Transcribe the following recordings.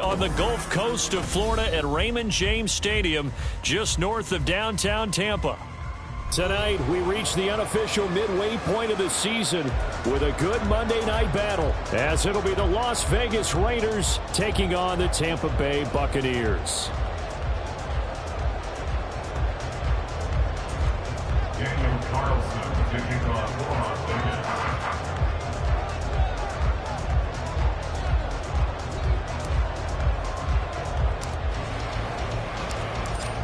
on the Gulf Coast of Florida at Raymond James Stadium, just north of downtown Tampa. Tonight, we reach the unofficial midway point of the season with a good Monday night battle, as it'll be the Las Vegas Raiders taking on the Tampa Bay Buccaneers.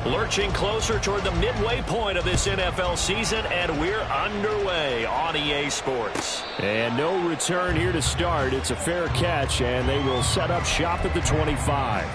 Lurching closer toward the midway point of this NFL season, and we're underway on EA Sports. And no return here to start. It's a fair catch, and they will set up shop at the 25.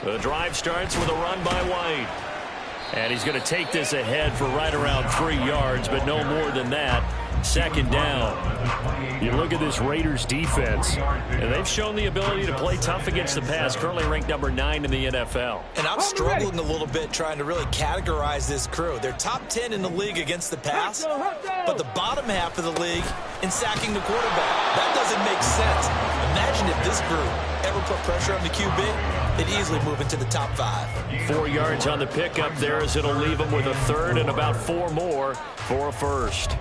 The drive starts with a run by White. And he's going to take this ahead for right around 3 yards, but no more than that. Second down. You look at this Raiders defense, and they've shown the ability to play tough against the pass, currently ranked number 9 in the NFL. And I'm struggling a little bit trying to really categorize this crew. They're top 10 in the league against the pass, but the bottom half of the league in sacking the quarterback. That doesn't make sense. Imagine if this group ever put pressure on the QB, they'd easily move into the top 5. 4 yards on the pickup there, as it'll leave them with a third and about 4 more for a first.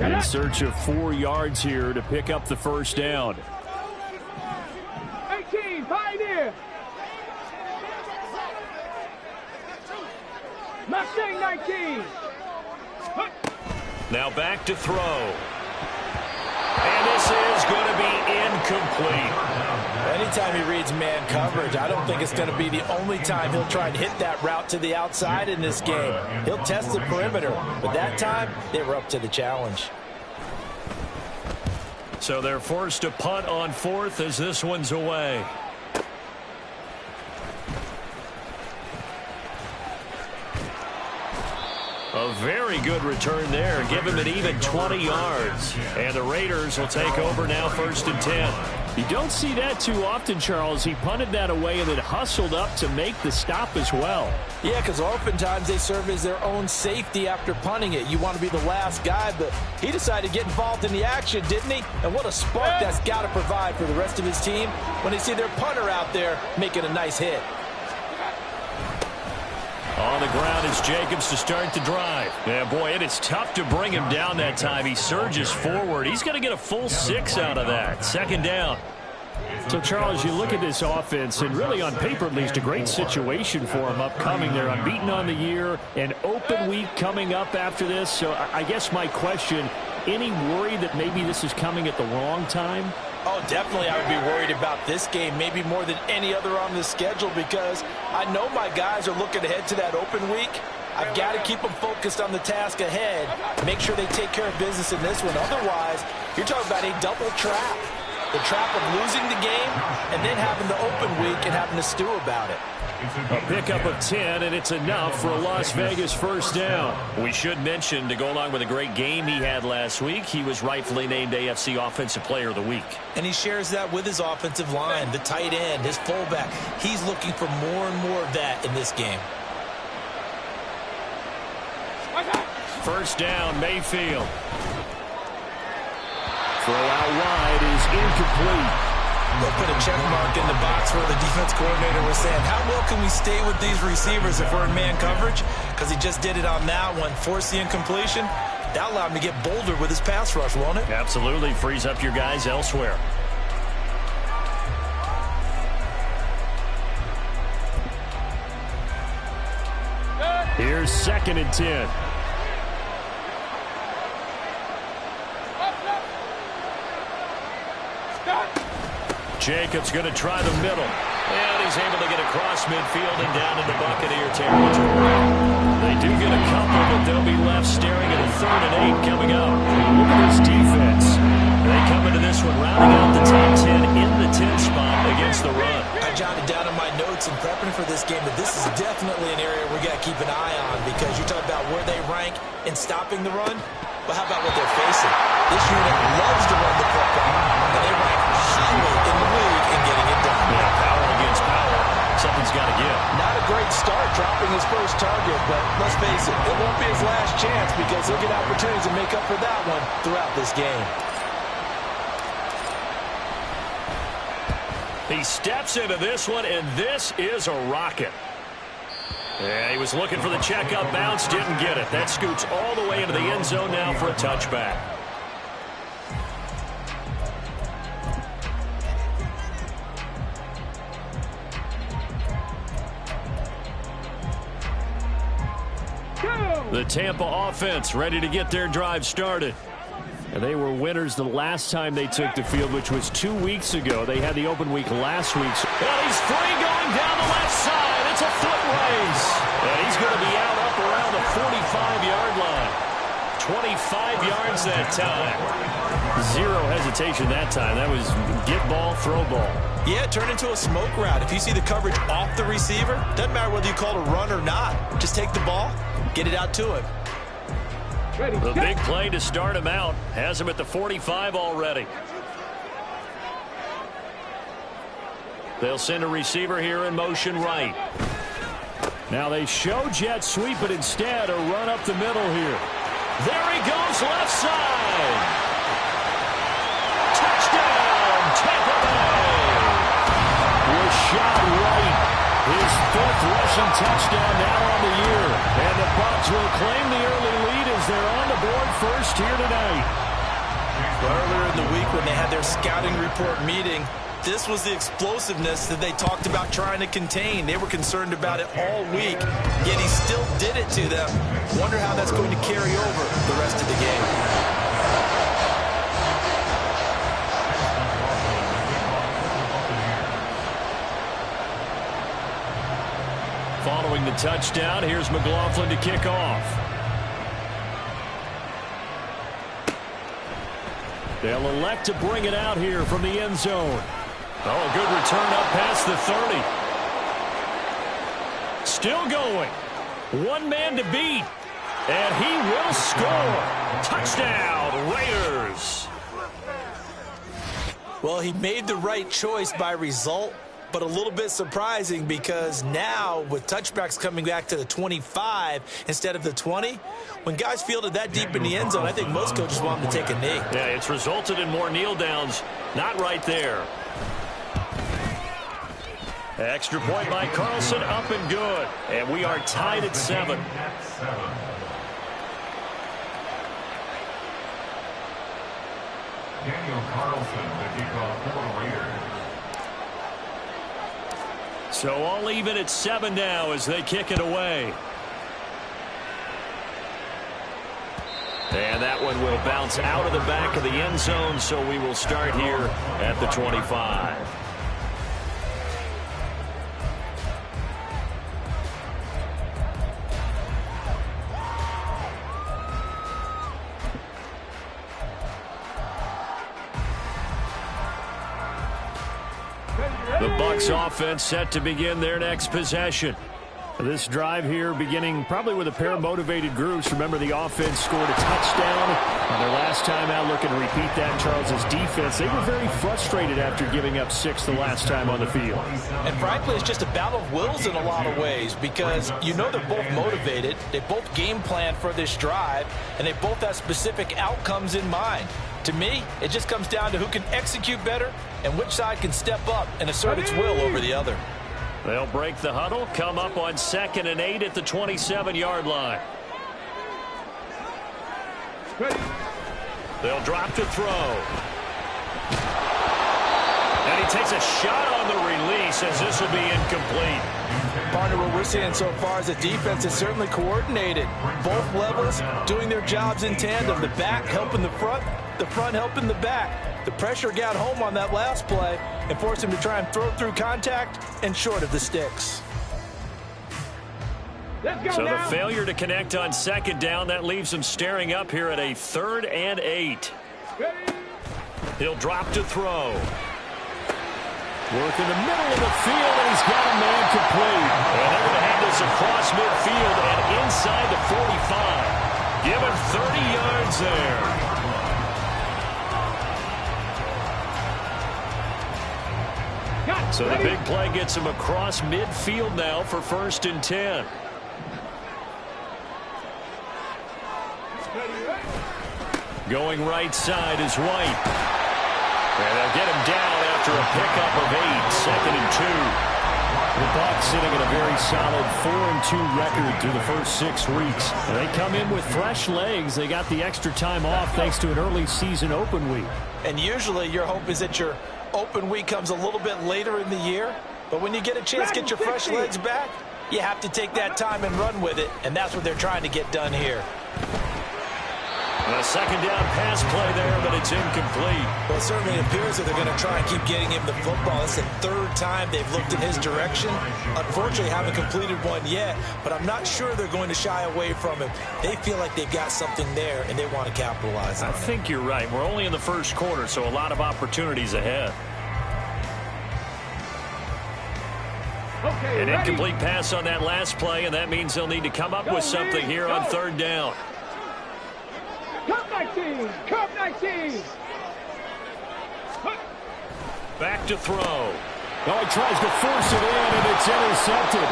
In search of 4 yards here to pick up the first down. 18, Pioneer. Mustang 19. Now back to throw. And this is going to be incomplete. Anytime he reads man coverage, I don't think it's going to be the only time he'll try and hit that route to the outside in this game. He'll test the perimeter, but that time they were up to the challenge. So they're forced to punt on 4th as this one's away. A very good return there. Give him an even 20 yards. And the Raiders will take over now, 1st and 10. You don't see that too often, Charles. He punted that away and then hustled up to make the stop as well. Yeah, because oftentimes they serve as their own safety after punting it. You want to be the last guy, but he decided to get involved in the action, didn't he? And what a spark that's got to provide for the rest of his team when they see their punter out there making a nice hit. On the ground is Jacobs to start the drive. Yeah, boy, it is tough to bring him down that time. He surges forward. He's going to get a full 6 out of that. Second down. So, Charles, you look at this offense, and really on paper at least, a great situation for them upcoming. They're unbeaten on the year, an open week coming up after this. So I guess my question, any worry that maybe this is coming at the wrong time? Oh, definitely I would be worried about this game, maybe more than any other on the schedule, because I know my guys are looking ahead to that open week. I've got to keep them focused on the task ahead, make sure they take care of business in this one. Otherwise, you're talking about a double trap. The trap of losing the game and then having the open week and having to stew about it. A pickup of 10, and it's enough for a Las Vegas first down. We should mention, to go along with a great game he had last week, he was rightfully named AFC Offensive Player of the Week. And he shares that with his offensive line, the tight end, his fullback. He's looking for more and more of that in this game. First down, Mayfield. Throw out wide is incomplete. They'll put a check mark in the box where the defense coordinator was saying, how well can we stay with these receivers if we're in man coverage? Because he just did it on that one, forced the incompletion. That allowed him to get bolder with his pass rush, won't it? Absolutely. Frees up your guys elsewhere. Here's 2nd and 10. Jacobs going to try the middle. And he's able to get across midfield and down into Buccaneer territory. They do get a couple, but they'll be left staring at a 3rd and 8 coming up. Look at this defense. They come into this this one, rounding out the top 10 in the 10 spot against the run. I jotted down in my notes in prepping for this game that this is definitely an area we got to keep an eye on, because you're talking about where they rank in stopping the run. But how about what they're facing? This unit loves to run the football, and they rank highly in the league in getting it done. Yeah, power against power. Something's got to give. Not a great start dropping his first target, but let's face it, it won't be his last chance, because he'll get opportunities to make up for that one throughout this game. He steps into this one, and this is a rocket. Yeah, he was looking for the checkup bounce, didn't get it. That scoots all the way into the end zone now for a touchback. The Tampa offense ready to get their drive started. And they were winners the last time they took the field, which was 2 weeks ago. They had the open week last week. Well, he's free going down the left side. It's a foot race. And he's going to be out up around the 45-yard line. 25 yards that time. Zero hesitation that time. That was get ball, throw ball. Yeah, it turned into a smoke route. If you see the coverage off the receiver, doesn't matter whether you call it a run or not. Just take the ball, get it out to him. The big play to start him out. Has him at the 45 already. They'll send a receiver here in motion right. Now they show jet sweep, but instead a run up the middle here. There he goes, left side. Touchdown, Tampa Bay. Rashad White. His fifth rushing touchdown now on the year. And the Bucs will claim the early lead as they're on the board first here tonight. Earlier in the week when they had their scouting report meeting, this was the explosiveness that they talked about trying to contain. They were concerned about it all week, yet he still did it to them. Wonder how that's going to carry over the rest of the game. Following the touchdown, here's McLaughlin to kick off. They'll elect to bring it out here from the end zone. Oh, good return up past the 30. Still going. One man to beat. And he will score. Touchdown, Raiders. Well, he made the right choice by result, but a little bit surprising because now with touchbacks coming back to the 25 instead of the 20, when guys fielded that deep in the end zone, I think most coaches want them to take a knee. Yeah, it's resulted in more kneel downs. Not right there. Extra point by Carlson, up and good. And we are tied at 7. Daniel Carlson, the kickoff for the Raiders. So all even at 7 now as they kick it away. And that one will bounce out of the back of the end zone, so we will start here at the 25. The Bucs offense set to begin their next possession. This drive here beginning probably with a pair of motivated groups. Remember, the offense scored a touchdown on their last time out. Looking to repeat that. Charles's defense, they were very frustrated after giving up 6 the last time on the field. And frankly, it's just a battle of wills in a lot of ways, because you know they're both motivated. They both game plan for this drive, and they both have specific outcomes in mind. To me, it just comes down to who can execute better and which side can step up and assert its will over the other. They'll break the huddle, come up on 2nd and 8 at the 27-yard line. They'll drop to throw. And he takes a shot on the release as this will be incomplete. Partner, what we're seeing so far is the defense is certainly coordinated. Both levels doing their jobs in tandem. The back helping the front helping the back. The pressure got home on that last play and forced him to try and throw through contact and short of the sticks. So the failure to connect on 2nd down, that leaves them staring up here at a 3rd and 8. He'll drop to throw. Work in the middle of the field, and he's got a man complete. And they're going to have this across midfield and inside the 45. Give him 30 yards there. So the big play gets him across midfield now for 1st and 10. Going right side is White. And they'll get him down after a pickup of 8, 2nd and 2. The Bucs sitting at a very solid 4-2 record through the first 6 weeks. And they come in with fresh legs. They got the extra time off thanks to an early season open week. And usually your hope is that your open week comes a little bit later in the year. But when you get a chance to get your fresh legs back, you have to take that time and run with it. And that's what they're trying to get done here. A 2nd down pass play there, but it's incomplete. Well, it certainly appears that they're going to try and keep getting him the football. It's the 3rd time they've looked in his direction. Unfortunately, haven't completed one yet, but I'm not sure they're going to shy away from him. They feel like they've got something there, and they want to capitalize on it. I think you're right. We're only in the first quarter, so a lot of opportunities ahead. Okay, An incomplete pass on that last play, and that means they'll need to come up with something here on 3rd down. Cup 19! Cup 19! Back to throw. Oh, he tries to force it in, and it's intercepted.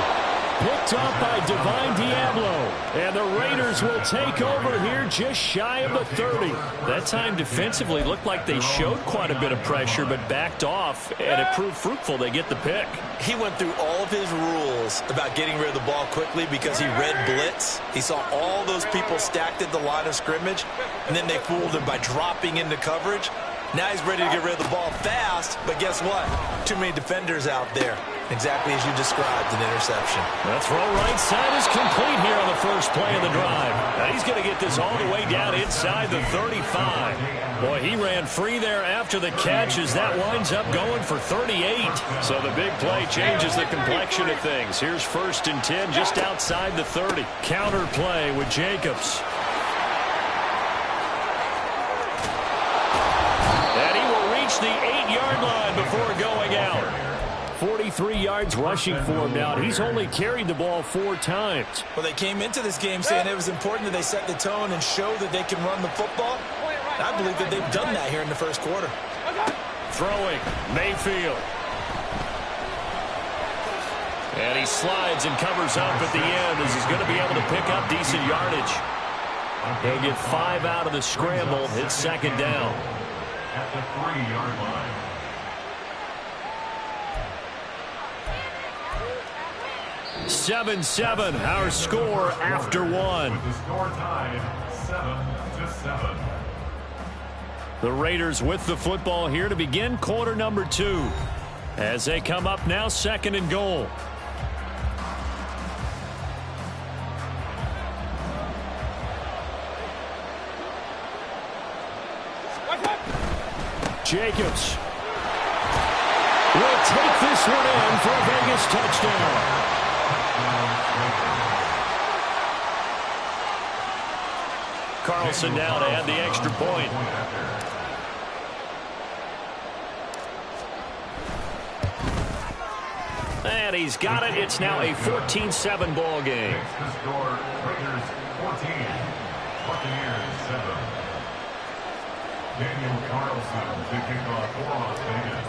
Picked up by Divine Diablo. And the Raiders will take over here just shy of the 30. That time defensively looked like they showed quite a bit of pressure, but backed off, and it proved fruitful. They get the pick. He went through all of his rules about getting rid of the ball quickly because he read blitz. He saw all those people stacked at the line of scrimmage, and then they fooled him by dropping into coverage. Now he's ready to get rid of the ball fast, but guess what? Too many defenders out there. Exactly as you described, an interception. The throw right side is complete here on the first play of the drive. Now he's going to get this all the way down inside the 35. Boy, he ran free there after the catch as that winds up going for 38. So the big play changes the complexion of things. Here's 1st and 10 just outside the 30. Counter play with Jacobs. And he will reach the 8-yard line before going out. 43 yards rushing for him now. He's only carried the ball 4 times. Well, they came into this game saying it was important that they set the tone and show that they can run the football. I believe that they've done that here in the first quarter. Throwing, Mayfield. And he slides and covers up at the end as he's going to be able to pick up decent yardage. He'll get 5 out of the scramble. It's 2nd down. At the 3-yard line. 7-7, our score after 1. With the score tied 7-7. The Raiders with the football here to begin quarter number 2. As they come up now, 2nd and goal. Jacobs will take this one in for a Vegas touchdown. Carlson now to add the extra point. And he's got it. It's now a 14-7 ball game. The score, Raiders 14, Buccaneers 7. Daniel Carlson to kick off for Las Vegas.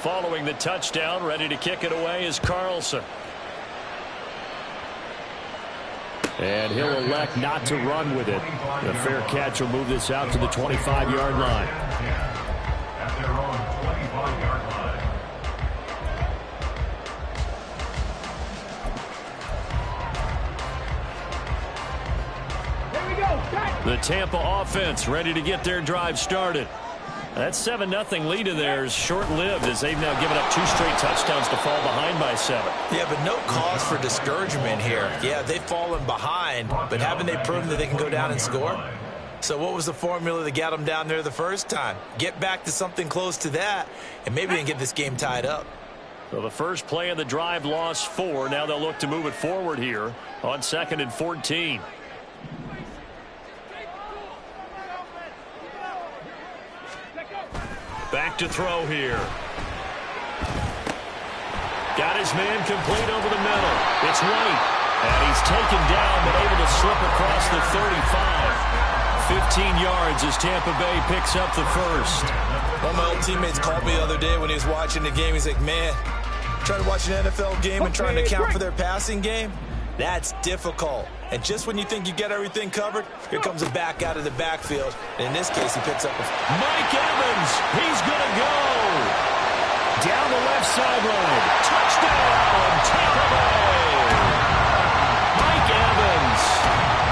Following the touchdown, ready to kick it away is Carlson. And he'll elect not to run with it. The fair catch will move this out to the 25-yard line. At their own 25-yard line. Here we go. The Tampa offense ready to get their drive started. That 7-0 lead of theirs short-lived as they've now given up 2 straight touchdowns to fall behind by 7. Yeah, but no cause for discouragement here. Yeah, they've fallen behind, but haven't they proven that they can go down and score? So what was the formula that got them down there the first time? Get back to something close to that, and maybe they can get this game tied up. So the first play of the drive lost 4. Now they'll look to move it forward here on 2nd and 14. Back to throw here. Got his man complete over the middle. It's White. And he's taken down but able to slip across the 35. 15 yards as Tampa Bay picks up the first. One of my old teammates called me the other day when he was watching the game. He's like, man, trying to watch an NFL game and trying to account for their passing game, that's difficult. And just when you think you get everything covered, here comes a back out of the backfield. And in this case, he picks up Mike Evans. He's going to go. Down the left sideline. Touchdown, Tampa Bay. Mike Evans.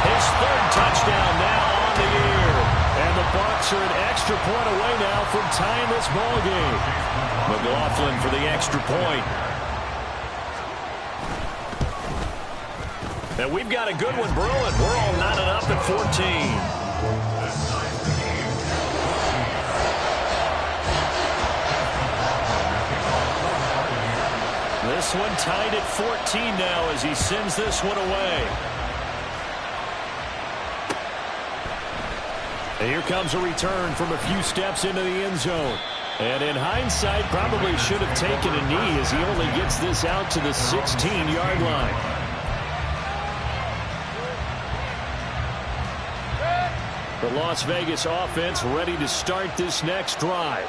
His third touchdown now on the year. And the Bucs are an extra point away now from tying this ball game. McLaughlin for the extra point. And we've got a good one brewing. We're all knotted up at 14. This one tied at 14 now as he sends this one away. And here comes a return from a few steps into the end zone. And in hindsight, probably should have taken a knee as he only gets this out to the 16-yard line. The Las Vegas offense ready to start this next drive.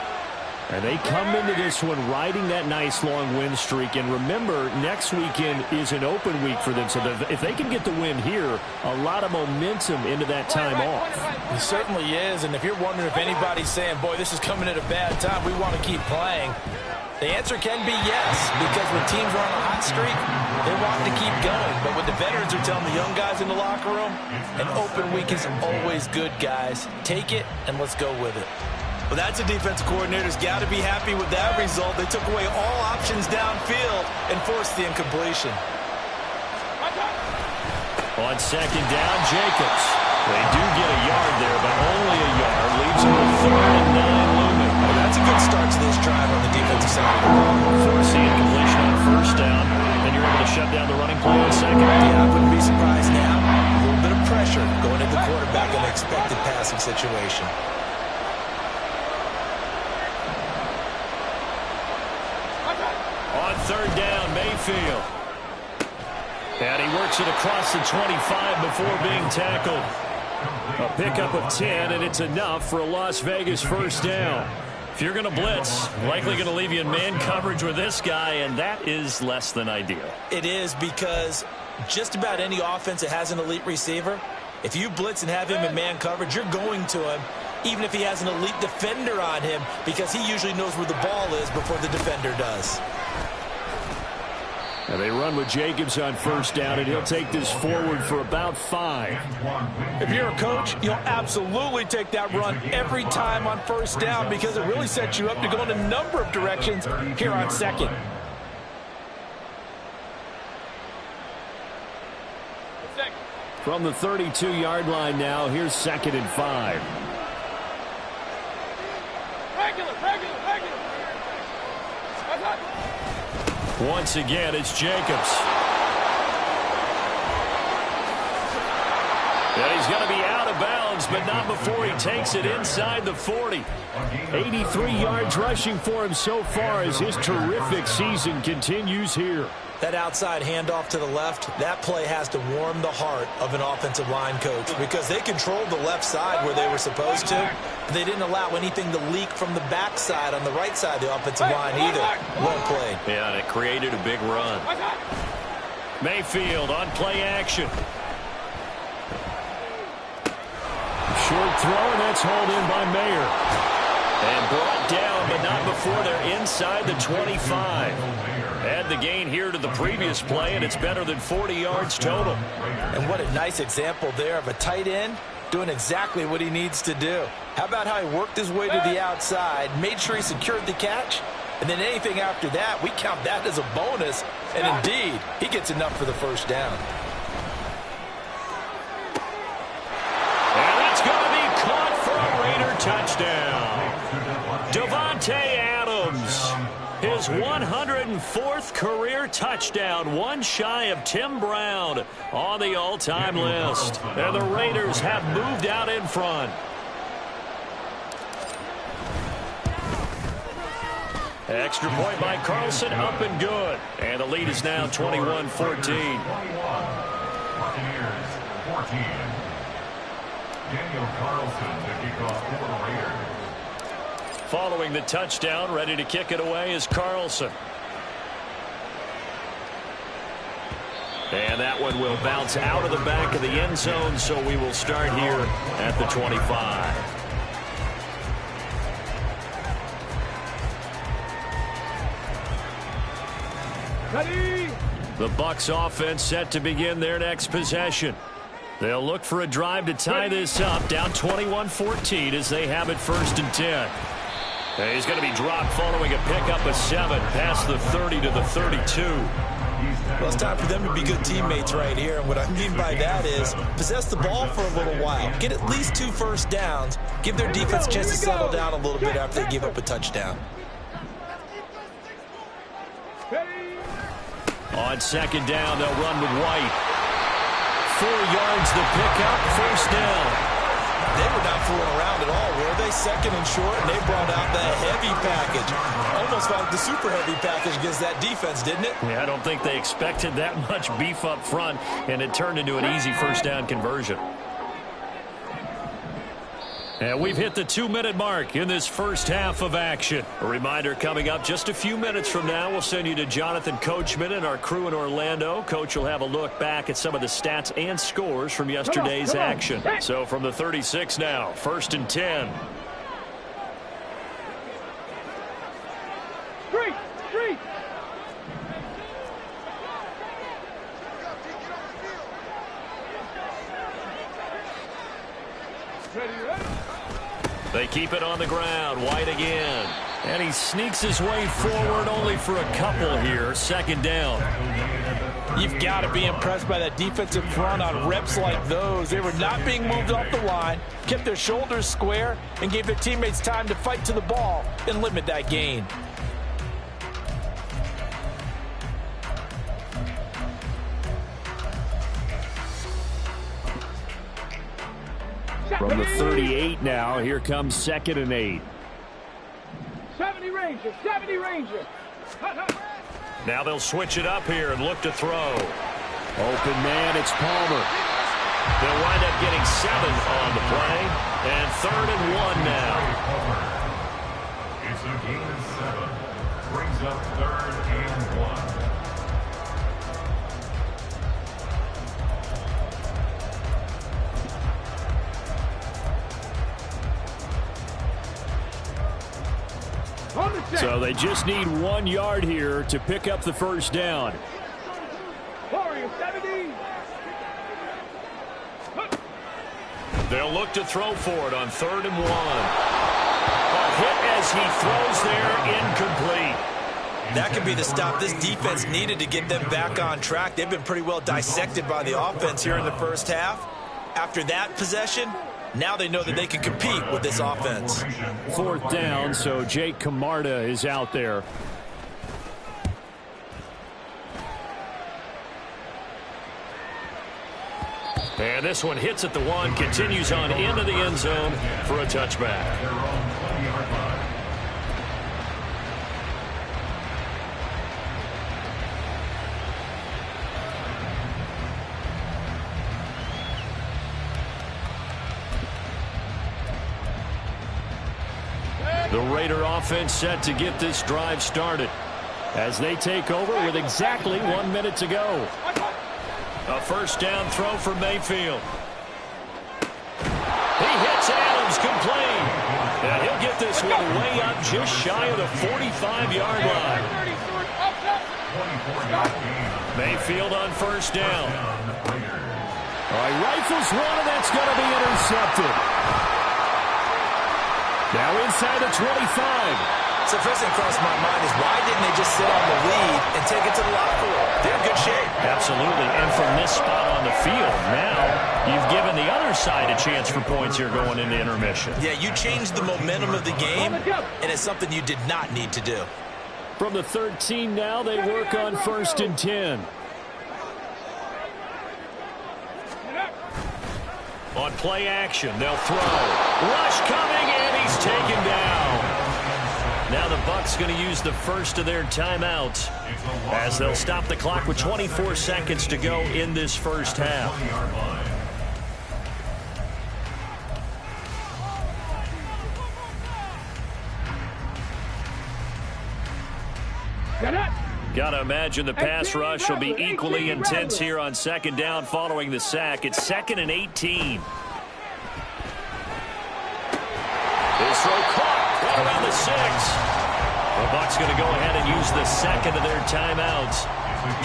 And they come into this one riding that nice long win streak. And remember, next weekend is an open week for them. So if they can get the win here, a lot of momentum into that time off. It certainly is. And if you're wondering if anybody's saying, boy, this is coming at a bad time, we want to keep playing, the answer can be yes. Because when teams are on a hot streak, they want to keep going. But what the veterans are telling the young guys in the locker room, an open week is always good, guys. Take it and let's go with it. Well, that's a defensive coordinator's got to be happy with that result. They took away all options downfield and forced the incompletion. On second down, Jacobs. They do get a yard there, but only a yard. Leaves them with 3rd and 9 looming. Well, that's a good start to this drive on the defensive side of the ball. Forcing incompletion on first down. Then you're able to shut down the running play on second. Yeah, I wouldn't be surprised now. A little bit of pressure going at the quarterback in an expected passing situation. On third down, Mayfield. And he works it across the 25 before being tackled. A pickup of 10, and it's enough for a Las Vegas first down. If you're going to blitz, likely going to leave you in man coverage with this guy, and that is less than ideal. It is, because just about any offense that has an elite receiver, if you blitz and have him in man coverage, you're going to him, even if he has an elite defender on him, because he usually knows where the ball is before the defender does. And they run with Jacobs on first down, and he'll take this forward for about 5. If you're a coach, you'll absolutely take that run every time on first down because it really sets you up to go in a number of directions here on second. From the 32-yard line now, here's 2nd and 5. Regular. Once again, it's Jacobs. And he's going to be out of bounds, but not before he takes it inside the 40. 83 yards rushing for him so far as his terrific season continues here. That outside handoff to the left, that play has to warm the heart of an offensive line coach because they controlled the left side where they were supposed to. They didn't allow anything to leak from the backside on the right side of the offensive line either. Well played. Yeah, and it created a big run. Mayfield on play action. Short throw, and that's hauled in by Mayer. And brought down, but not before they're inside the 25. Add the gain here to the previous play, and it's better than 40 yards total. And what a nice example there of a tight end doing exactly what he needs to do. How about how he worked his way to the outside, made sure he secured the catch, and then anything after that, we count that as a bonus. And indeed, he gets enough for the first down. And that's going to be caught for a Raider touchdown. Davante Adams, his 104th career touchdown, one shy of Tim Brown on the all-time list. And the Raiders have moved out in front. Extra point by Carlson, up and good. And the lead is now 21-14. Buccaneers 14. Daniel Carlson to kick off for the Raiders. Following the touchdown, ready to kick it away is Carlson. And that one will bounce out of the back of the end zone, so we will start here at the 25. Ready. The Bucs offense set to begin their next possession. They'll look for a drive to tie this up, down 21-14 as they have it 1st and 10. And he's going to be dropped following a pickup of 7 past the 30 to the 32. Well, it's time for them to be good teammates right here. And what I mean by that is possess the ball for a little while. Get at least 2 first downs. Give their defense a chance to settle down a little bit after they give up a touchdown. On 2nd down, they'll run with White. 4 yards the pickup, 1st down. They were not fooling around at all, were they? 2nd and short, and they brought out the heavy package. Almost like the super heavy package against that defense, didn't it? Yeah, I don't think they expected that much beef up front, and it turned into an easy 1st down conversion. And we've hit the 2-minute mark in this first half of action. A reminder coming up just a few minutes from now, we'll send you to Jonathan Coachman and our crew in Orlando. Coach will have a look back at some of the stats and scores from yesterday's action. So from the 36 now, 1st and 10. Street. Ready. They keep it on the ground. White again. And he sneaks his way forward only for a couple here. 2nd down. You've got to be impressed by that defensive front on reps like those. They were not being moved off the line, kept their shoulders square, and gave their teammates time to fight to the ball and limit that gain. From the 38 now, here comes 2nd and 8. 70 Ranger. Now they'll switch it up here and look to throw. Open man, it's Palmer. They'll wind up getting 7 on the play. And 3rd and 1 now. It's a gain of 7. Brings up 3rd and 1. So they just need 1 yard here to pick up the 1st down. Warrior 70. They'll look to throw for it on 3rd and 1. A hit as he throws there, incomplete. That could be the stop this defense needed to get them back on track. They've been pretty well dissected by the offense here in the first half. After that possession, now they know that they can compete with this offense. 4th down, so Jake Camarda is out there. And this one hits at the 1, continues on into the end zone for a touchback. The Raider offense set to get this drive started as they take over with exactly 1 minute to go. A 1st down throw for Mayfield. He hits Adams complete. And he'll get this one way up just shy of the 45-yard line. Mayfield on 1st down. All right, rifles one, and that's going to be intercepted. Now inside the 25. So first thing across my mind is why didn't they just sit on the lead and take it to the locker room? They're in good shape. Absolutely. And from this spot on the field, now you've given the other side a chance for points here going into intermission. Yeah, you changed the momentum of the game, and it's something you did not need to do. From the 13 now, they work on 1st and 10. On play action, they'll throw. Rush coming, and he's taken down. Now the Bucs going to use the first of their timeouts as they'll stop the clock with 24 seconds to go in this first half. Got to imagine the pass rush will be equally intense here on second down following the sack. It's 2nd and 18. This throw caught right around the 6. The Bucs going to go ahead and use the second of their timeouts.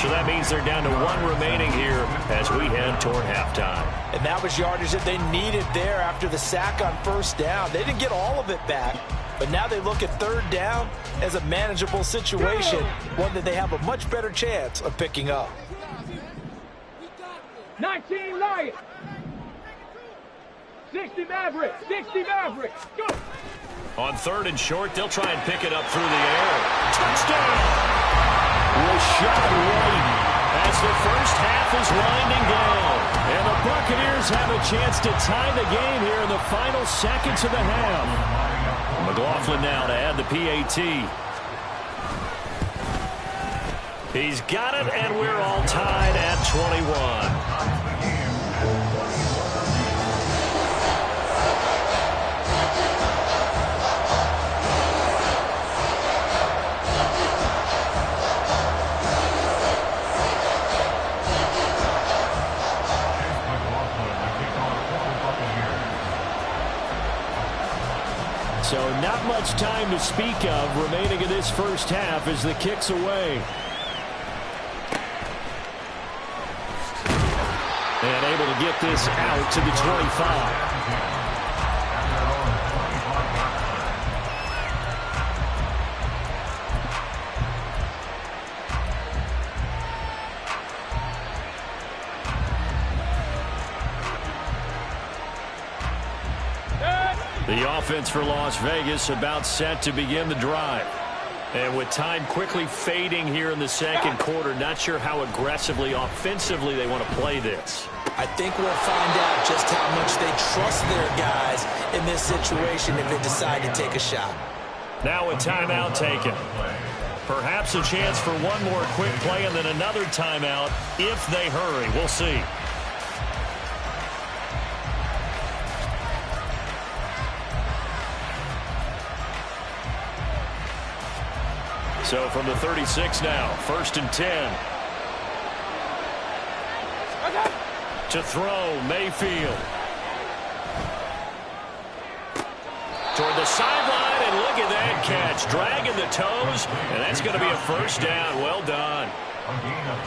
So that means they're down to 1 remaining here as we head toward halftime. And that was yardage that they needed there after the sack on first down. They didn't get all of it back, but now they look at third down as a manageable situation, one that they have a much better chance of picking up. 19 Lions. 60 Mavericks. 60 Mavericks. Go. On 3rd and short, they'll try and pick it up through the air. Touchdown! Rashad White as the first half is winding down. And the Buccaneers have a chance to tie the game here in the final seconds of the half. McLaughlin now to add the PAT. He's got it, and we're all tied at 21. So not much time to speak of remaining in this first half as the kick's away. And able to get this out to the 25. The offense for Las Vegas about set to begin the drive. And with time quickly fading here in the second quarter, not sure how aggressively, offensively they want to play this. I think we'll find out just how much they trust their guys in this situation if they decide to take a shot. Now a timeout taken. Perhaps a chance for one more quick play and then another timeout if they hurry. We'll see. So from the 36 now, 1st and 10. To throw, Mayfield. Toward the sideline, and look at that catch. Dragging the toes, and that's going to be a first down. Well done.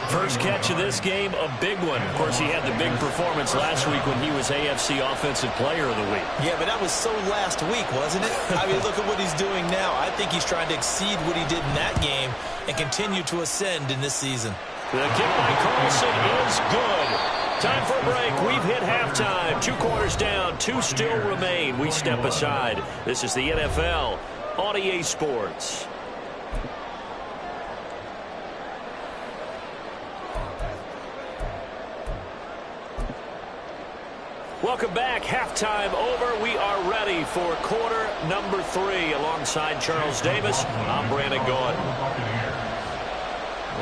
First catch of this game, a big one. Of course, he had the big performance last week when he was AFC Offensive Player of the Week. Yeah, but that was so last week, wasn't it? I mean, look at what he's doing now. I think he's trying to exceed what he did in that game and continue to ascend in this season. The kick by Carlson is good. Time for a break. We've hit halftime. 2 quarters down, 2 still remain. We step aside. This is the NFL on EA Sports. Welcome back. Halftime over. We are ready for quarter number 3. Alongside Charles Davis, I'm Brandon Gaudin.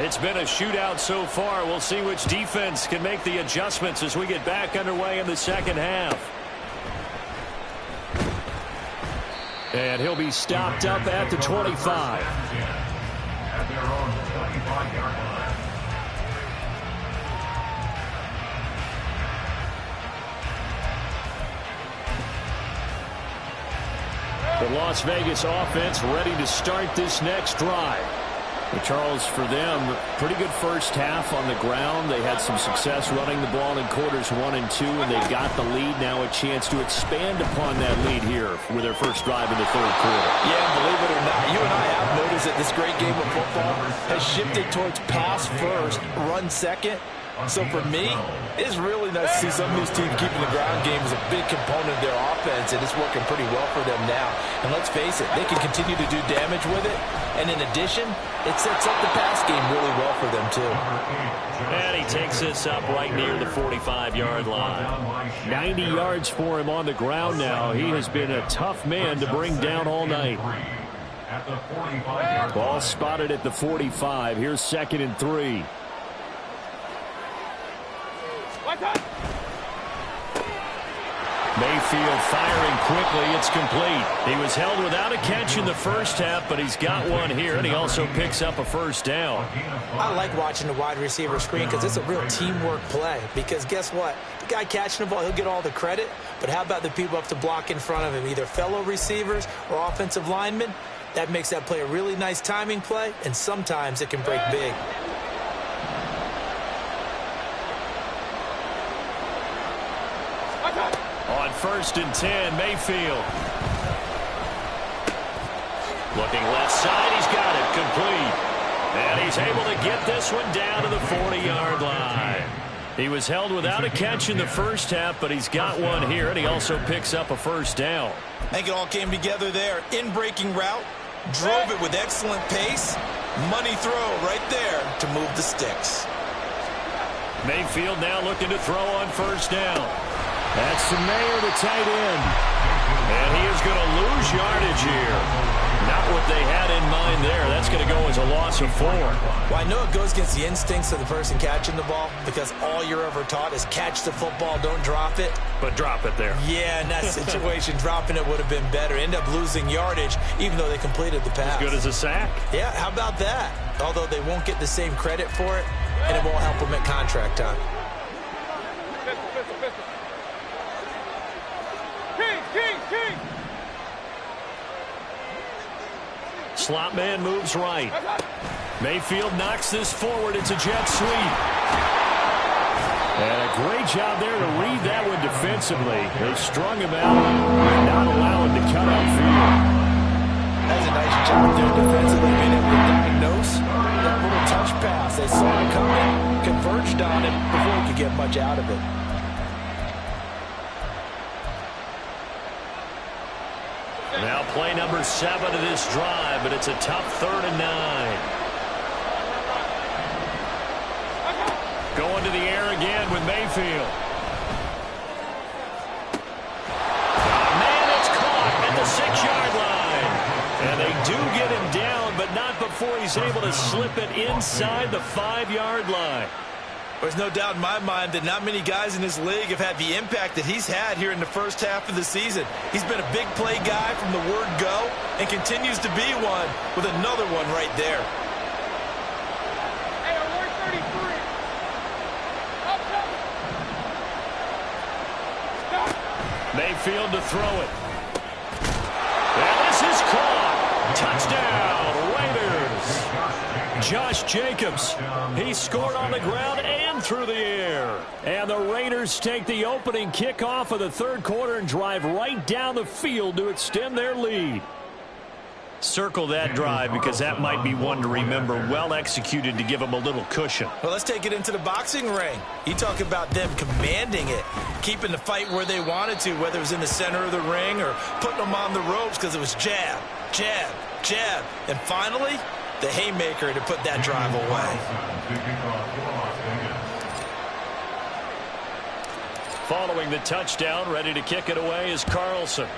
It's been a shootout so far. We'll see which defense can make the adjustments as we get back underway in the second half. And he'll be stopped up at the 25. At their own 25-yard line. The Las Vegas offense ready to start this next drive. Well, Charles, for them, pretty good first half on the ground. They had some success running the ball in quarters 1 and 2, and they've got the lead. Now a chance to expand upon that lead here with their first drive in the third quarter. Yeah, believe it or not, you and I have noticed that this great game of football has shifted towards pass first, run second. So for me, it's really nice to see some of these teams keeping the ground game as a big component of their offense, and it's working pretty well for them now. And let's face it, they can continue to do damage with it. And in addition, it sets up the pass game really well for them, too. And he takes this up right near the 45-yard line. 90 yards for him on the ground now. He has been a tough man to bring down all night. at the 45-yard Ball line. spotted at the 45. Here's 2nd and 3. Mayfield firing quickly. It's complete. He was held without a catch in the first half, but he's got one here, and he also picks up a first down. I like watching the wide receiver screen because it's a real teamwork play. Because guess what? The guy catching the ball, he'll get all the credit. But how about the people up to block in front of him, either fellow receivers or offensive linemen? That makes that play a really nice timing play, and sometimes it can break big. On 1st and 10, Mayfield. Looking left side, he's got it, complete. And he's able to get this one down to the 40-yard line. He was held without a catch in the first half, but he's got one here, and he also picks up a first down. I think it all came together there. In-breaking route, drove it with excellent pace. Money throw right there to move the sticks. Mayfield now looking to throw on first down. That's the Mayer, the tight end. And he is going to lose yardage here. Not what they had in mind there. That's going to go as a loss of 4. Well, I know it goes against the instincts of the person catching the ball because all you're ever taught is catch the football, don't drop it. But drop it there. Yeah, in that situation, dropping it would have been better. End up losing yardage, even though they completed the pass. As good as a sack. Yeah, how about that? Although they won't get the same credit for it, and it won't help them at contract time. King! Slot man moves right. Mayfield knocks this forward. It's a jet sweep. And a great job there to read that one defensively. They strung him out and not allow him to cut outfield. That's a nice job there defensively, being able to diagnose that little touch pass. They saw it coming, converged on it before he could get much out of it. Now play number 7 of this drive, but it's a tough 3rd and 9. Going to the air again with Mayfield. Oh, man, it's caught at the 6-yard line. And they do get him down, but not before he's able to slip it inside the 5-yard line. There's no doubt in my mind that not many guys in this league have had the impact that he's had here in the first half of the season. He's been a big play guy from the word go and continues to be one with another one right there. Hey, alert 33. Up. Stop. Mayfield to throw it. And this is caught. Touchdown, Raiders. Josh Jacobs, he scored on the ground and through the air. And the Raiders take the opening kickoff of the 3rd quarter and drive right down the field to extend their lead. Circle that drive because that might be one to remember. Well executed to give them a little cushion. Well, let's take it into the boxing ring. You talk about them commanding it, keeping the fight where they wanted to, whether it was in the center of the ring or putting them on the ropes because it was jab, jab, jab. And finally, the haymaker to put that drive away. Following the touchdown, ready to kick it away is Carlson.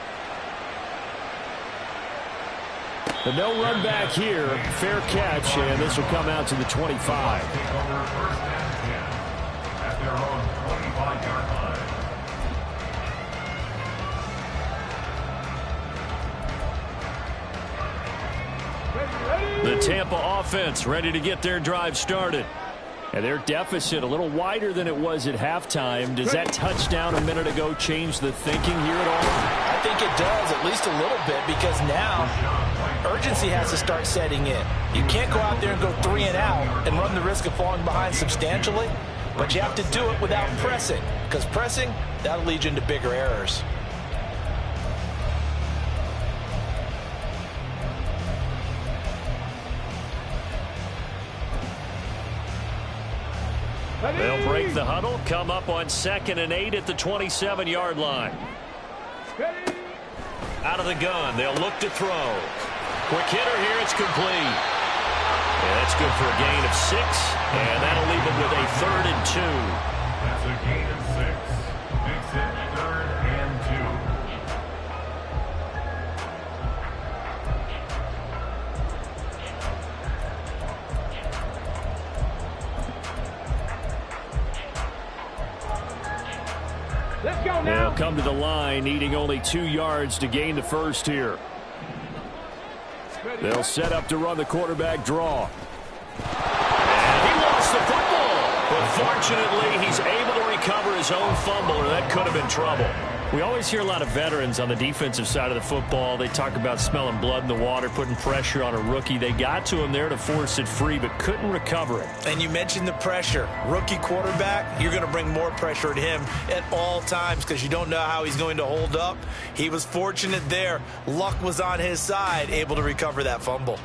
The no run back here, fair catch, and this will come out to the 25. At their own 25-yard line. The Tampa offense ready to get their drive started. And their deficit a little wider than it was at halftime. Does that touchdown a minute ago change the thinking here at all? I think it does, at least a little bit, because now urgency has to start setting in. You can't go out there and go 3 and out and run the risk of falling behind substantially, but you have to do it without pressing, because pressing, that'll lead you into bigger errors. They'll break the huddle, come up on 2nd and 8 at the 27-yard line. Out of the gun, they'll look to throw. Quick hitter here, it's complete. Yeah, that's good for a gain of 6, and that'll leave them with a 3rd and 2. That's a gain of 6. Makes it 3rd and 2. Let's go now. They'll come to the line, needing only 2 yards to gain the first here. They'll set up to run the quarterback draw. And he lost the football. But fortunately, he's able to recover his own fumble, or that could have been trouble. We always hear a lot of veterans on the defensive side of the football. They talk about smelling blood in the water, putting pressure on a rookie. They got to him there to force it free, but couldn't recover it. And you mentioned the pressure. Rookie quarterback, you're going to bring more pressure at him at all times because you don't know how he's going to hold up. He was fortunate there. Luck was on his side, able to recover that fumble.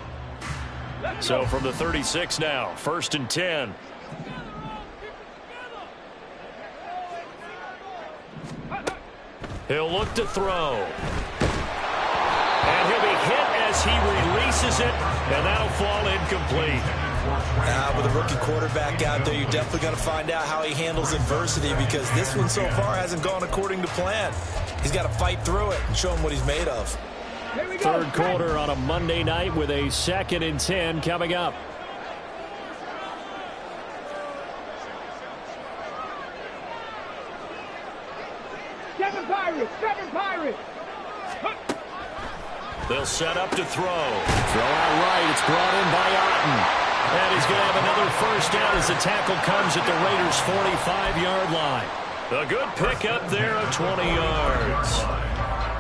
So from the 36 now, 1st and 10. He'll look to throw. And he'll be hit as he releases it, and that'll fall incomplete. With a rookie quarterback out there, you're definitely going to find out how he handles adversity because this one so far hasn't gone according to plan. He's got to fight through it and show him what he's made of. Third quarter on a Monday night with a 2nd and 10 coming up. Seven Pirates. They'll set up to throw. Throw out right. It's brought in by Otten. And he's going to have another first down as the tackle comes at the Raiders' 45-yard line. A good pickup there of 20 yards.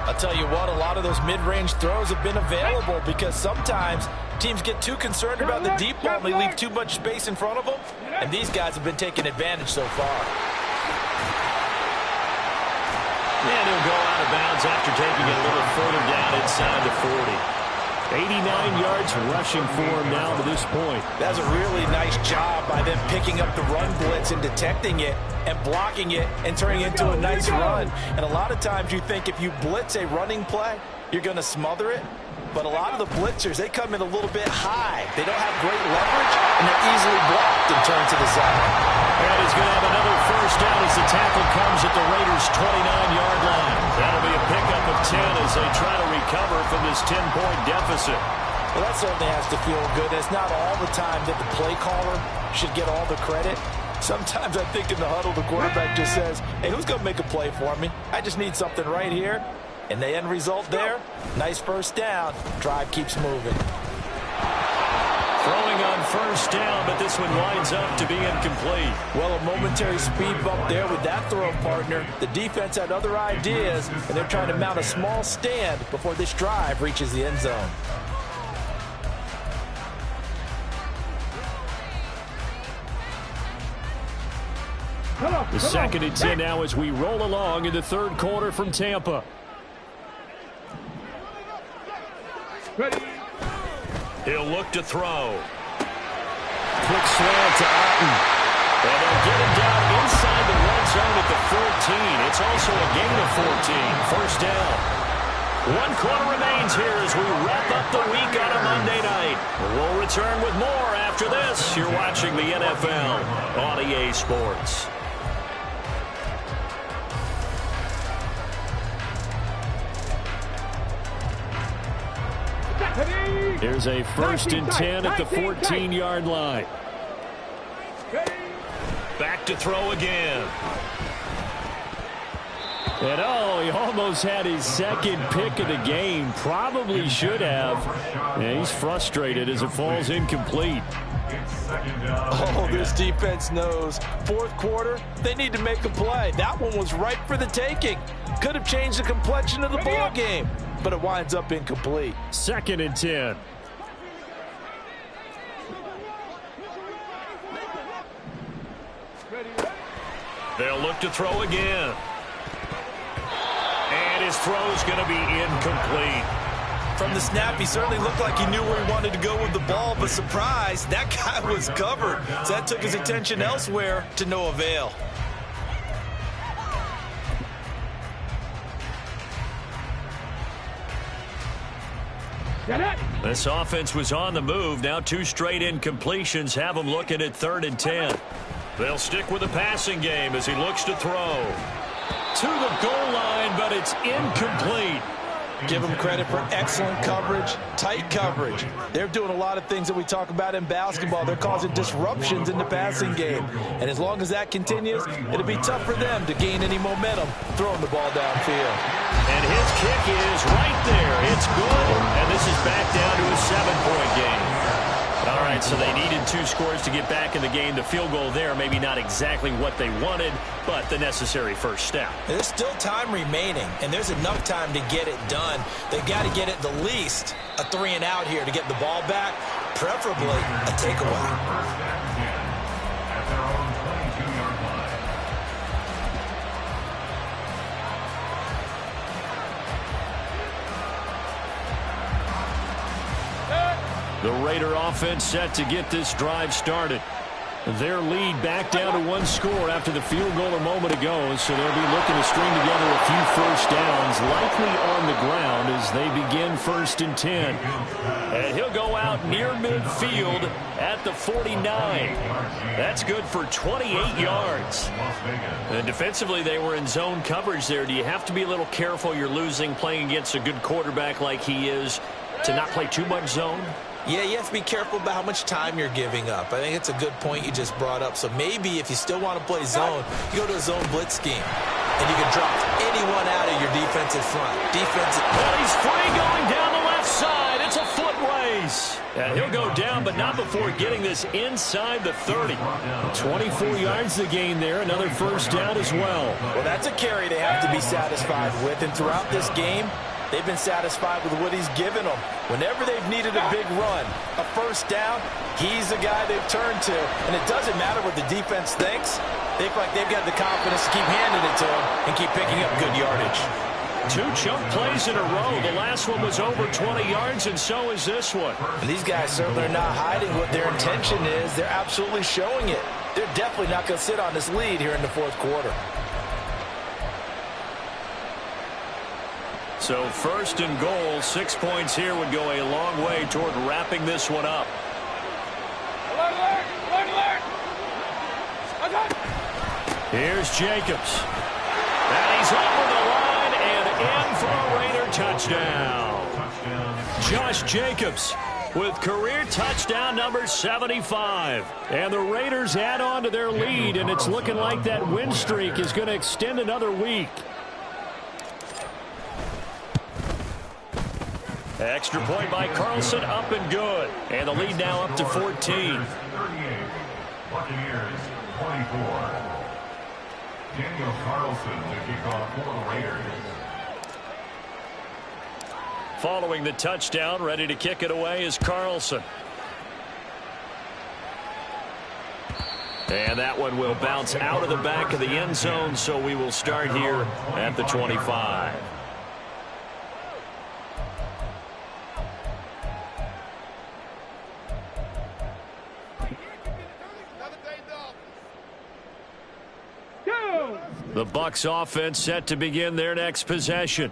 I'll tell you what, a lot of those mid-range throws have been available because sometimes teams get too concerned about the deep ball and they leave too much space in front of them. And these guys have been taking advantage so far. And he'll go out of bounds after taking it a little further down inside the 40. 89 yards rushing for him now to this point. That's a really nice job by them picking up the run blitz and detecting it and blocking it and turning it into a nice run. And a lot of times you think if you blitz a running play, you're going to smother it. But a lot of the blitzers, they come in a little bit high. They don't have great leverage, and they're easily blocked and turned to the side. And he's going to have another first down as the tackle comes at the Raiders' 29-yard line. That'll be a pickup of 10 as they try to recover from this 10-point deficit. Well, that certainly has to feel good. It's not all the time that the play caller should get all the credit. Sometimes I think in the huddle, the quarterback just says, hey, who's going to make a play for me? I just need something right here. And the end result there, nice first down. Drive keeps moving. Throwing on first down, but this one winds up to be incomplete. Well, a momentary speed bump there with that throw partner. The defense had other ideas, and they're trying to mount a small stand before this drive reaches the end zone. The 2nd and 10 now as we roll along in the third quarter from Tampa. He'll look to throw. Quick slant to Otten. And they'll get him down inside the red zone at the 14. It's also a gain of 14. First down. 1 quarter remains here as we wrap up the week on a Monday night. We'll return with more after this. You're watching the NFL on EA Sports. Here's a 1st and 10 at the 14-yard line. Back to throw again. And he almost had his 2nd pick of the game. Probably should have. And he's frustrated as it falls incomplete. Oh, this defense knows. 4th quarter, they need to make a play. That one was ripe for the taking. Could have changed the complexion of the ball game, but it winds up incomplete. 2nd and 10. They'll look to throw again. And his throw's going to be incomplete. From the snap, he certainly looked like he knew where he wanted to go with the ball, but surprise, that guy was covered. So that took his attention elsewhere to no avail. This offense was on the move. Now 2 straight incompletions have them looking at 3rd and 10. They'll stick with the passing game as he looks to throw. To the goal line, but it's incomplete. Give them credit for excellent coverage, tight coverage. They're doing a lot of things that we talk about in basketball. They're causing disruptions in the passing game. And as long as that continues, it'll be tough for them to gain any momentum throwing the ball downfield. And his kick is right there. It's good. And this is back down to a 7-point game. All right, so they needed 2 scores to get back in the game. The field goal there, maybe not exactly what they wanted, but the necessary first step. There's still time remaining, and there's enough time to get it done. They've got to get at the least a 3-and-out here to get the ball back, preferably a takeaway. First and 10 at their own 22-yard line. The Raider offense set to get this drive started. Their lead back down to 1 score after the field goal a moment ago, so they'll be looking to string together a few first downs, likely on the ground as they begin 1st and 10. And he'll go out near midfield at the 49. That's good for 28 yards. And defensively, they were in zone coverage there. Do you have to be a little careful? You're losing playing against a good quarterback like he is to not play too much zone? Yeah, you have to be careful about how much time you're giving up. I think it's a good point you just brought up. So maybe if you still want to play zone, you go to a zone blitz scheme. And you can drop anyone out of your defensive front. Well, he's free going down the left side. It's a foot race. And he'll go down, but not before getting this inside the 30. 24 yards to gain there. Another first down as well. Well, that's a carry they have to be satisfied with. And throughout this game, they've been satisfied with what he's given them. Whenever they've needed a big run, a first down, he's the guy they've turned to. And it doesn't matter what the defense thinks. They feel like they've got the confidence to keep handing it to him and keep picking up good yardage. 2 chunk plays in a row. The last one was over 20 yards, and so is this one. And these guys certainly are not hiding what their intention is. They're absolutely showing it. They're definitely not going to sit on this lead here in the 4th quarter. So 1st and goal, 6 points here would go a long way toward wrapping this one up. Here's Jacobs. And he's over the line and in for a Raider touchdown. Josh Jacobs with career touchdown number 75. And the Raiders add on to their lead, and it's looking like that win streak is going to extend another week. Extra point by Carlson, up and good. And the lead now up to 14. 38, Buccaneers 24. Daniel Carlson to kick off for the Raiders. Following the touchdown, ready to kick it away is Carlson. And that one will bounce out of the back of the end zone, so we will start here at the 25. The Bucs offense set to begin their next possession.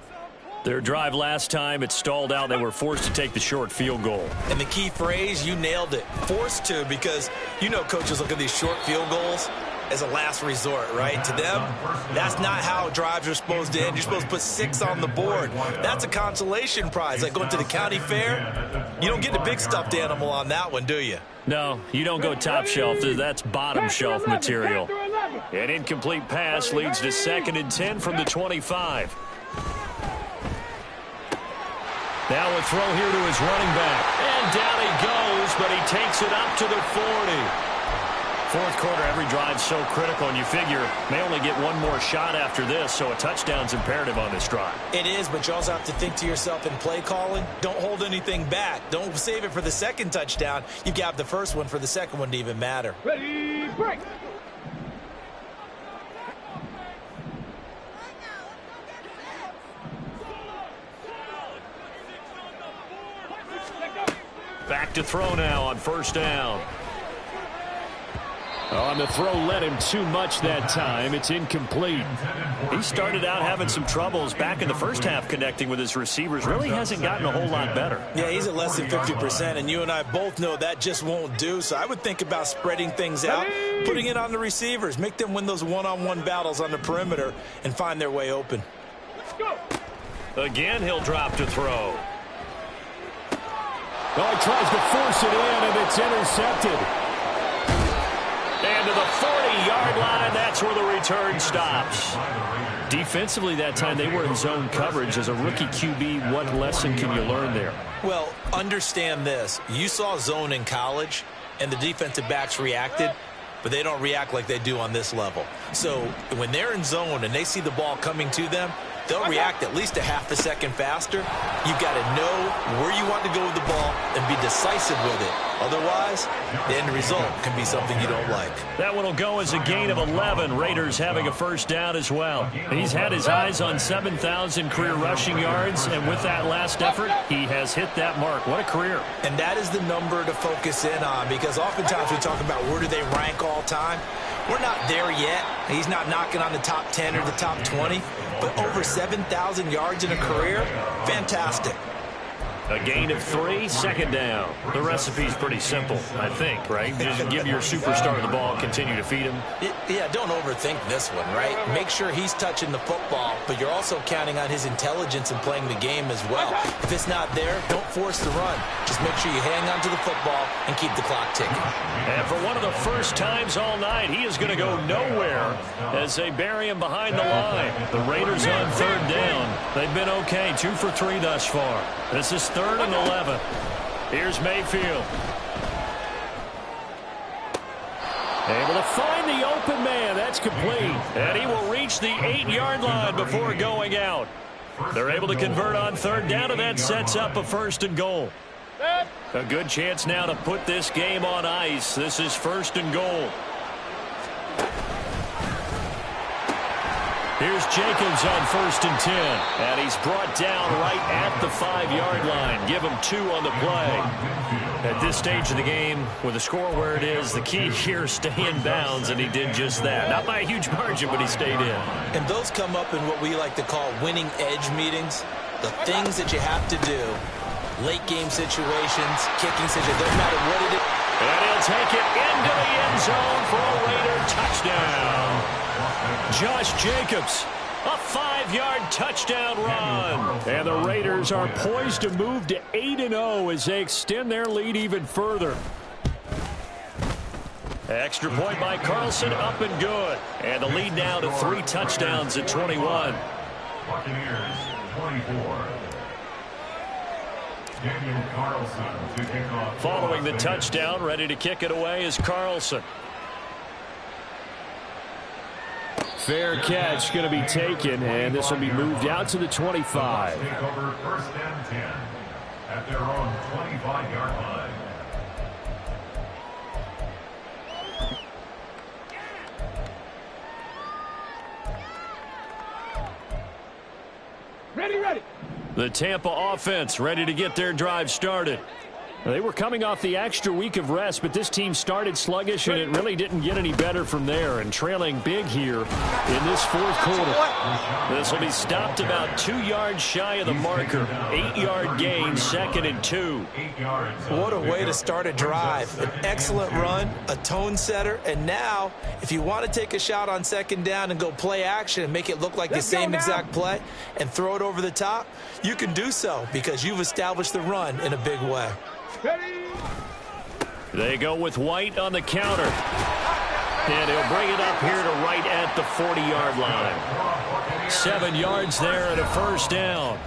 Their drive last time, it stalled out. They were forced to take the short field goal. And the key phrase, you nailed it. Forced to, because you know coaches look at these short field goals as a last resort, right? To them, that's not how drives are supposed to end. You're supposed to put 6 on the board. That's a consolation prize. Like going to the county fair, you don't get the big stuffed animal on that one, do you? No, you don't go top shelf. That's bottom shelf material. An incomplete pass leads to 2nd and 10 from the 25. Now a throw here to his running back. And down he goes, but he takes it up to the 40. 4th quarter, every drive's so critical, and you figure may only get one more shot after this, so a touchdown's imperative on this drive. It is, but you also have to think to yourself in play calling, don't hold anything back. Don't save it for the 2nd touchdown. You've got the 1st one for the 2nd one to even matter. Ready, break. Back to throw now on 1st down. On the throw, led him too much that time. It's incomplete. He started out having some troubles back in the first half connecting with his receivers. Really hasn't gotten a whole lot better. Yeah, he's at less than 50%, and you and I both know that just won't do. So I would think about spreading things out, putting it on the receivers, make them win those one-on-one battles on the perimeter and find their way open. Let's go. Again, he'll drop to throw. Oh, he tries to force it in, and it's intercepted. And to the 40-yard line, that's where the return stops. Defensively that time, they were in zone coverage. As a rookie QB, what lesson can you learn there? Well, understand this. You saw zone in college, and the defensive backs reacted, but they don't react like they do on this level. So when they're in zone and they see the ball coming to them, they'll react at least a half a second faster. You've got to know where you want to go with the ball and be decisive with it. Otherwise, the end result can be something you don't like. That one will go as a gain of 11. Raiders having a first down as well. He's had his eyes on 7,000 career rushing yards, and with that last effort, he has hit that mark. What a career. And that is the number to focus in on, because oftentimes we talk about where do they rank all time. We're not there yet. He's not knocking on the top 10 or the top 20, but over 7,000 yards in a career, fantastic. A gain of 3, second down. The recipe's pretty simple, I think, right? Just give your superstar the ball, continue to feed him. Yeah, don't overthink this one, right? Make sure he's touching the football, but you're also counting on his intelligence in playing the game as well. If it's not there, don't force the run. Just make sure you hang on to the football and keep the clock ticking. And for one of the first times all night, he is going to go nowhere as they bury him behind the line. The Raiders on third down. They've been okay, 2 for 3 thus far. This is 3rd and 11. Here's Mayfield. Able to find the open man. That's complete. And he will reach the 8-yard line before going out. They're able to convert on third down, and that sets up a 1st and goal. A good chance now to put this game on ice. This is 1st and goal. Here's Jacobs on 1st and 10. And he's brought down right at the 5-yard line. Give him 2 on the play. At this stage of the game, with the score where it is, the key here is stay in bounds, and he did just that. Not by a huge margin, but he stayed in. And those come up in what we like to call winning edge meetings. The things that you have to do. Late game situations, kicking situations, doesn't matter what it is. And he'll take it into the end zone for a Raider touchdown. Josh Jacobs, a 5-yard touchdown run. And the Raiders are poised to move to 8-0 as they extend their lead even further. Extra point by Carlson, up and good. And the lead now to 3 touchdowns at 21. Buccaneers, 24. Daniel Carlson to kick off. Following the touchdown, ready to kick it away is Carlson. Fair catch going to be taken, and this will be moved out to the 25. Take over 1st and 10 at their own 25-yard line. Ready. The Tampa offense ready to get their drive started. They were coming off the extra week of rest, but this team started sluggish, and it really didn't get any better from there, and trailing big here in this 4th quarter. This will be stopped about 2 yards shy of the marker. 8-yard gain, 2nd and 2. 8 yards. What a way to start a drive. An excellent run, a tone setter, and now if you want to take a shot on 2nd down and go play action and make it look like the same exact play and throw it over the top, you can do so because you've established the run in a big way. They go with White on the counter. And he'll bring it up here to right at the 40-yard line. 7 yards there and a 1st down.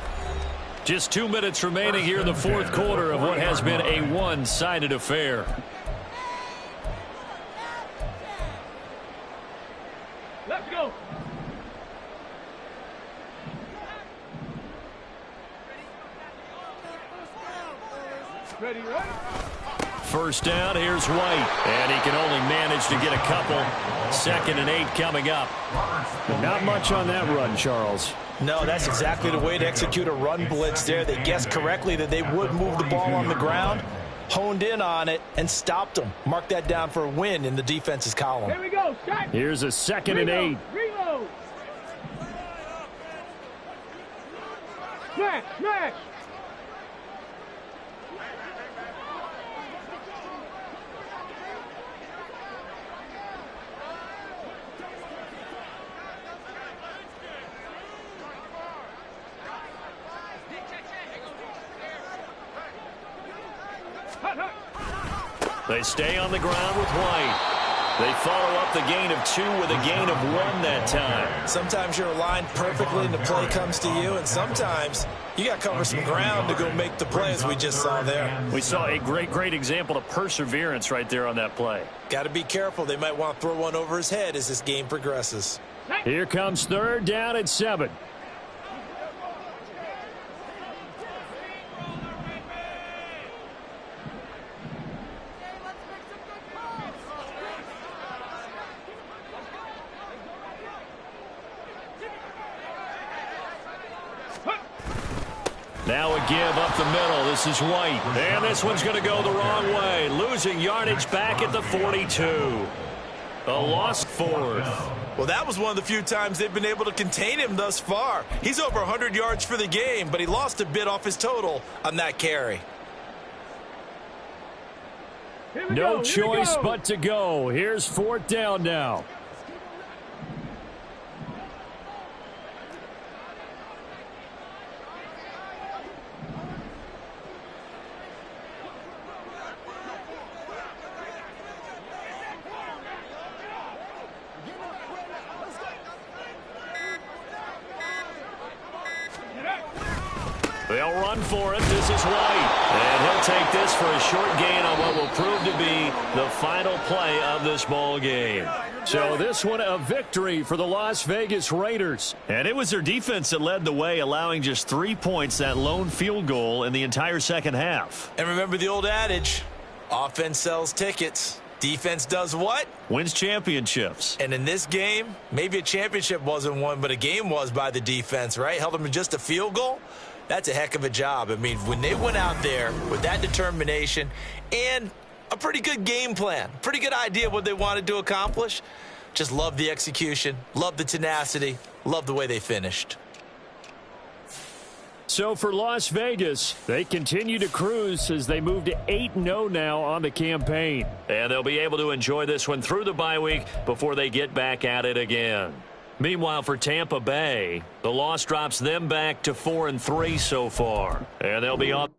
Just 2 minutes remaining here in the 4th quarter of what has been a one-sided affair. Let's go. Ready. 1st down, here's White. And he can only manage to get a couple. 2nd and 8 coming up. Not much on that run, Charles. No, that's exactly the way to execute a run blitz there. They guessed correctly that they would move the ball on the ground, honed in on it, and stopped them. Mark that down for a win in the defense's column. Here we go. Shot. Here's a 2nd and 8. Reload. Smash. They stay on the ground with White. They follow up the gain of 2 with a gain of 1 that time. Sometimes you're aligned perfectly and the play comes to you, and sometimes you got to cover some ground to go make the play, as we just saw there. We saw a great example of perseverance right there on that play. Got to be careful. They might want to throw one over his head as this game progresses. Here comes 3rd down and 7. Now a give up the middle. This is White. And this one's going to go the wrong way. Losing yardage back at the 42. A lost 4th. Well, that was one of the few times they've been able to contain him thus far. He's over 100 yards for the game, but he lost a bit off his total on that carry. No choice but to go. Here's 4th down now. They'll run for it. This is White. And he'll take this for a short gain on what will prove to be the final play of this ball game. So this one a victory for the Las Vegas Raiders. And it was their defense that led the way, allowing just 3 points, that lone field goal in the entire second half. And remember the old adage, offense sells tickets. Defense does what? Wins championships. And in this game, maybe a championship wasn't won, but a game was by the defense, right? Held them to just a field goal. That's a heck of a job. I mean, when they went out there with that determination and a pretty good game plan, pretty good idea of what they wanted to accomplish, just love the execution, love the tenacity, love the way they finished. So for Las Vegas, they continue to cruise as they move to 8-0 now on the campaign. And they'll be able to enjoy this one through the bye week before they get back at it again. Meanwhile, for Tampa Bay, the loss drops them back to 4-3 so far. And they'll be on.